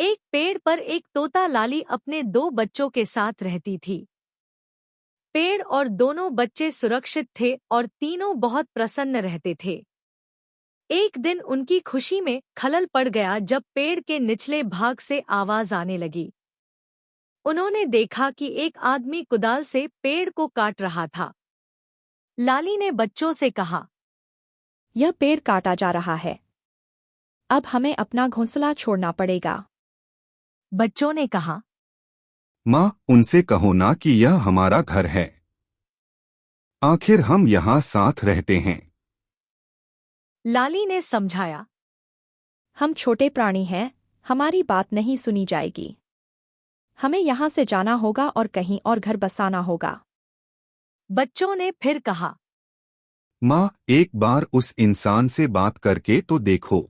एक पेड़ पर एक तोता लाली अपने 2 बच्चों के साथ रहती थी। पेड़ और दोनों बच्चे सुरक्षित थे और तीनों बहुत प्रसन्न रहते थे। एक दिन उनकी खुशी में खलल पड़ गया जब पेड़ के निचले भाग से आवाज आने लगी। उन्होंने देखा कि एक आदमी कुदाल से पेड़ को काट रहा था। लाली ने बच्चों से कहा, यह पेड़ काटा जा रहा है। अब हमें अपना घोंसला छोड़ना पड़ेगा। बच्चों ने कहा, माँ, उनसे कहो ना कि यह हमारा घर है। आखिर हम यहाँ साथ रहते हैं। लाली ने समझाया, हम छोटे प्राणी हैं, हमारी बात नहीं सुनी जाएगी। हमें यहाँ से जाना होगा और कहीं और घर बसाना होगा। बच्चों ने फिर कहा, माँ, एक बार उस इंसान से बात करके तो देखो।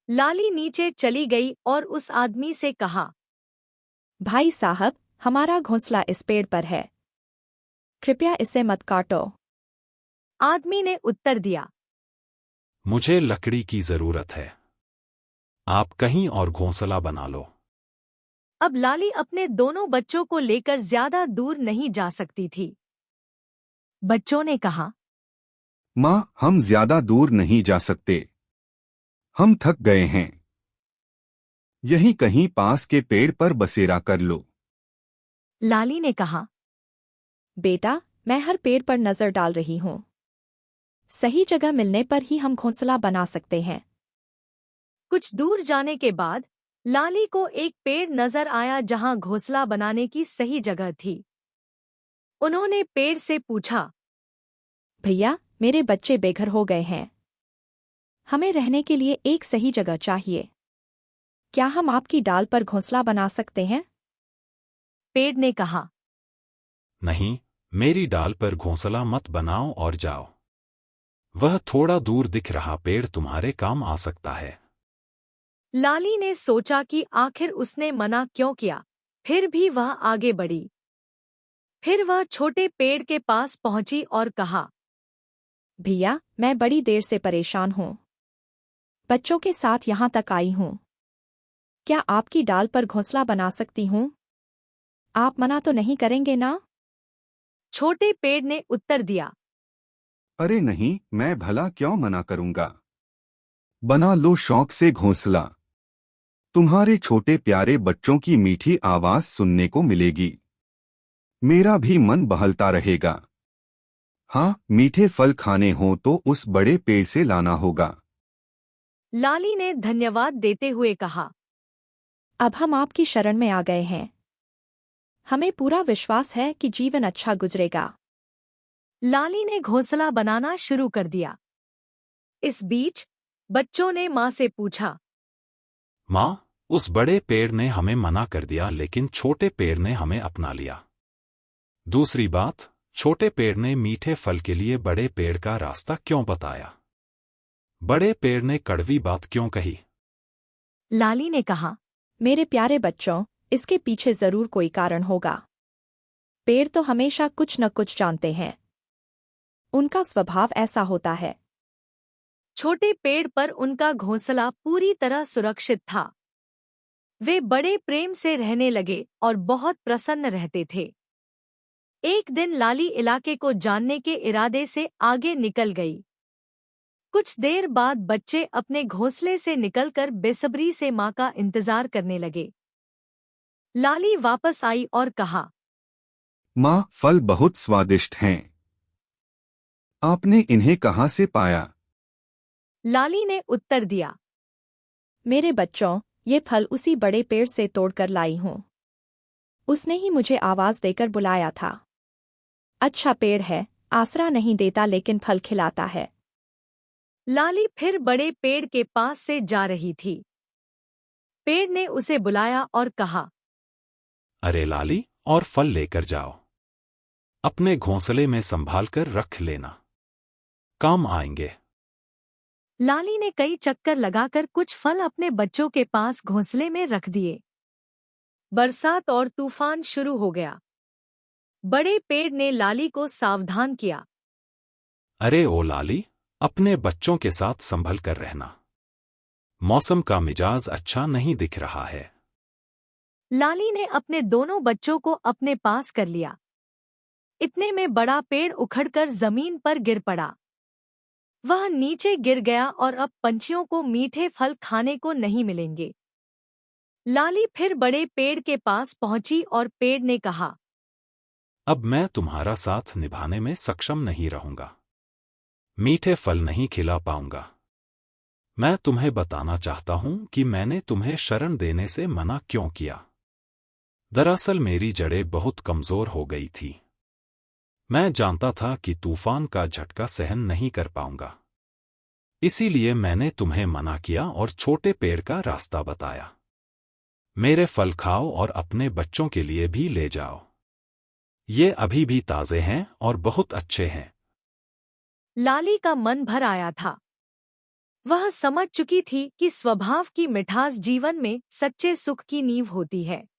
लाली नीचे चली गई और उस आदमी से कहा, भाई साहब, हमारा घोंसला इस पेड़ पर है। कृपया इसे मत काटो। आदमी ने उत्तर दिया, मुझे लकड़ी की जरूरत है। आप कहीं और घोंसला बना लो। अब लाली अपने दोनों बच्चों को लेकर ज्यादा दूर नहीं जा सकती थी। बच्चों ने कहा, माँ, हम ज्यादा दूर नहीं जा सकते। हम थक गए हैं। यहीं कहीं पास के पेड़ पर बसेरा कर लो। लाली ने कहा, बेटा, मैं हर पेड़ पर नजर डाल रही हूँ। सही जगह मिलने पर ही हम घोंसला बना सकते हैं। कुछ दूर जाने के बाद लाली को एक पेड़ नजर आया जहां घोंसला बनाने की सही जगह थी। उन्होंने पेड़ से पूछा, भैया, मेरे बच्चे बेघर हो गए हैं। हमें रहने के लिए एक सही जगह चाहिए। क्या हम आपकी डाल पर घोंसला बना सकते हैं? पेड़ ने कहा, नहीं, मेरी डाल पर घोंसला मत बनाओ और जाओ। वह थोड़ा दूर दिख रहा पेड़ तुम्हारे काम आ सकता है। लाली ने सोचा कि आखिर उसने मना क्यों किया, फिर भी वह आगे बढ़ी। फिर वह छोटे पेड़ के पास पहुंची और कहा, भैया, मैं बड़ी देर से परेशान हूँ। बच्चों के साथ यहाँ तक आई हूँ। क्या आपकी डाल पर घोंसला बना सकती हूँ? आप मना तो नहीं करेंगे ना? छोटे पेड़ ने उत्तर दिया, अरे नहीं, मैं भला क्यों मना करूंगा। बना लो शौक से घोंसला। तुम्हारे छोटे प्यारे बच्चों की मीठी आवाज सुनने को मिलेगी। मेरा भी मन बहलता रहेगा। हाँ, मीठे फल खाने हो तो उस बड़े पेड़ से लाना होगा। लाली ने धन्यवाद देते हुए कहा, अब हम आपकी शरण में आ गए हैं। हमें पूरा विश्वास है कि जीवन अच्छा गुजरेगा। लाली ने घोंसला बनाना शुरू कर दिया। इस बीच बच्चों ने माँ से पूछा, माँ, उस बड़े पेड़ ने हमें मना कर दिया लेकिन छोटे पेड़ ने हमें अपना लिया। दूसरी बात, छोटे पेड़ ने मीठे फल के लिए बड़े पेड़ का रास्ता क्यों बताया? बड़े पेड़ ने कड़वी बात क्यों कही? लाली ने कहा, मेरे प्यारे बच्चों, इसके पीछे जरूर कोई कारण होगा। पेड़ तो हमेशा कुछ न कुछ जानते हैं। उनका स्वभाव ऐसा होता है। छोटे पेड़ पर उनका घोंसला पूरी तरह सुरक्षित था। वे बड़े प्रेम से रहने लगे और बहुत प्रसन्न रहते थे। एक दिन लाली इलाके को जानने के इरादे से आगे निकल गई। कुछ देर बाद बच्चे अपने घोंसले से निकलकर बेसब्री से माँ का इंतजार करने लगे। लाली वापस आई और कहा, माँ, फल बहुत स्वादिष्ट हैं। आपने इन्हें कहाँ से पाया? लाली ने उत्तर दिया, मेरे बच्चों, ये फल उसी बड़े पेड़ से तोड़कर लाई हूँ। उसने ही मुझे आवाज देकर बुलाया था। अच्छा पेड़ है, आसरा नहीं देता लेकिन फल खिलाता है। लाली फिर बड़े पेड़ के पास से जा रही थी। पेड़ ने उसे बुलाया और कहा, अरे लाली, और फल लेकर जाओ। अपने घोंसले में संभाल कर रख लेना, काम आएंगे। लाली ने कई चक्कर लगाकर कुछ फल अपने बच्चों के पास घोंसले में रख दिए। बरसात और तूफान शुरू हो गया। बड़े पेड़ ने लाली को सावधान किया। अरे ओ लाली, अपने बच्चों के साथ संभल कर रहना। मौसम का मिजाज अच्छा नहीं दिख रहा है। लाली ने अपने दोनों बच्चों को अपने पास कर लिया। इतने में बड़ा पेड़ उखड़कर जमीन पर गिर पड़ा। वह नीचे गिर गया और अब पंछियों को मीठे फल खाने को नहीं मिलेंगे। लाली फिर बड़े पेड़ के पास पहुंची और पेड़ ने कहा, अब मैं तुम्हारा साथ निभाने में सक्षम नहीं रहूंगा। मीठे फल नहीं खिला पाऊंगा। मैं तुम्हें बताना चाहता हूं कि मैंने तुम्हें शरण देने से मना क्यों किया। दरअसल मेरी जड़ें बहुत कमजोर हो गई थी। मैं जानता था कि तूफान का झटका सहन नहीं कर पाऊंगा। इसीलिए मैंने तुम्हें मना किया और छोटे पेड़ का रास्ता बताया। मेरे फल खाओ और अपने बच्चों के लिए भी ले जाओ। ये अभी भी ताजे हैं और बहुत अच्छे हैं। लाली का मन भर आया था। वह समझ चुकी थी कि स्वभाव की मिठास जीवन में सच्चे सुख की नींव होती है।